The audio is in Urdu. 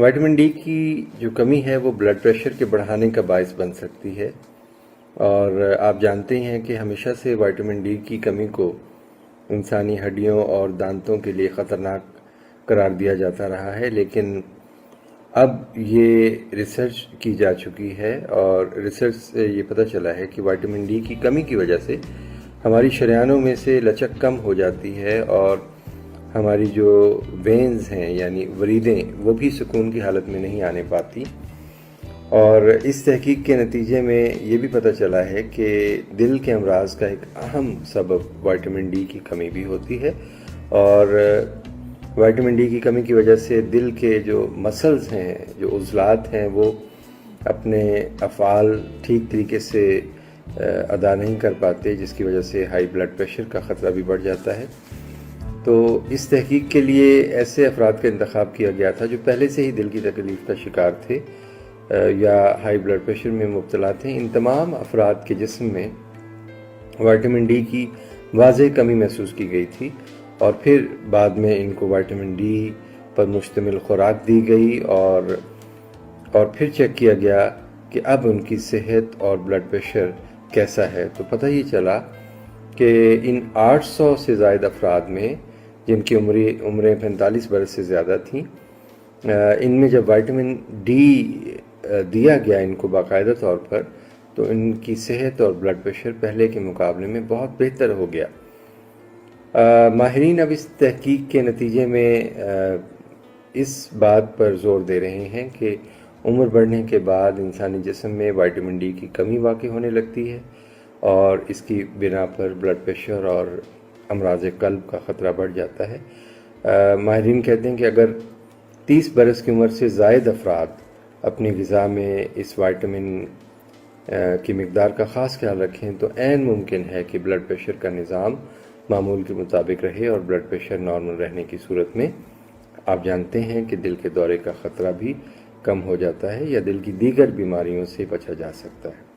وائٹامن ڈی کی جو کمی ہے وہ بلڈ پریشر کے بڑھانے کا باعث بن سکتی ہے، اور آپ جانتے ہیں کہ ہمیشہ سے وائٹامن ڈی کی کمی کو انسانی ہڈیوں اور دانتوں کے لیے خطرناک قرار دیا جاتا رہا ہے، لیکن اب یہ ریسرچ کی جا چکی ہے اور ریسرچ سے یہ پتہ چلا ہے کہ وائٹامن ڈی کی کمی کی وجہ سے ہماری شریانوں میں سے لچک کم ہو جاتی ہے اور ہماری جو وینز ہیں یعنی وریدیں وہ بھی سکون کی حالت میں نہیں آنے پاتی، اور اس تحقیق کے نتیجے میں یہ بھی پتہ چلا ہے کہ دل کے امراض کا ایک اہم سبب وائٹامن ڈی کی کمی بھی ہوتی ہے، اور وائٹامن ڈی کی کمی کی وجہ سے دل کے جو مسلز ہیں، جو عضلات ہیں، وہ اپنے افعال ٹھیک طریقے سے ادا نہیں کر پاتے، جس کی وجہ سے ہائی بلڈ پریشر کا خطرہ بھی بڑھ جاتا ہے۔ تو اس تحقیق کے لیے ایسے افراد کا انتخاب کیا گیا تھا جو پہلے سے ہی دل کی تکلیف کا شکار تھے یا ہائی بلڈ پریشر میں مبتلا تھے۔ ان تمام افراد کے جسم میں وائٹامن ڈی کی واضح کمی محسوس کی گئی تھی، اور پھر بعد میں ان کو وائٹامن ڈی پر مشتمل خوراک دی گئی اور پھر چیک کیا گیا کہ اب ان کی صحت اور بلڈ پریشر کیسا ہے۔ تو پتہ یہ چلا کہ ان 800 سے زائد افراد میں جن کی عمریں 45 برس سے زیادہ تھیں، ان میں جب وائٹامن ڈی دیا گیا ان کو باقاعدہ طور پر، تو ان کی صحت اور بلڈ پریشر پہلے کے مقابلے میں بہت بہتر ہو گیا۔ ماہرین اب اس تحقیق کے نتیجے میں اس بات پر زور دے رہے ہیں کہ عمر بڑھنے کے بعد انسانی جسم میں وائٹامن ڈی کی کمی واقع ہونے لگتی ہے، اور اس کی بنا پر بلڈ پریشر اور امراض قلب کا خطرہ بڑھ جاتا ہے۔ ماہرین کہتے ہیں کہ اگر 30 برس کی عمر سے زائد افراد اپنی غذا میں اس وائٹامن کی مقدار کا خاص خیال رکھیں تو عین ممکن ہے کہ بلڈ پریشر کا نظام معمول کے مطابق رہے، اور بلڈ پریشر نارمل رہنے کی صورت میں آپ جانتے ہیں کہ دل کے دورے کا خطرہ بھی کم ہو جاتا ہے یا دل کی دیگر بیماریوں سے بچا جا سکتا ہے۔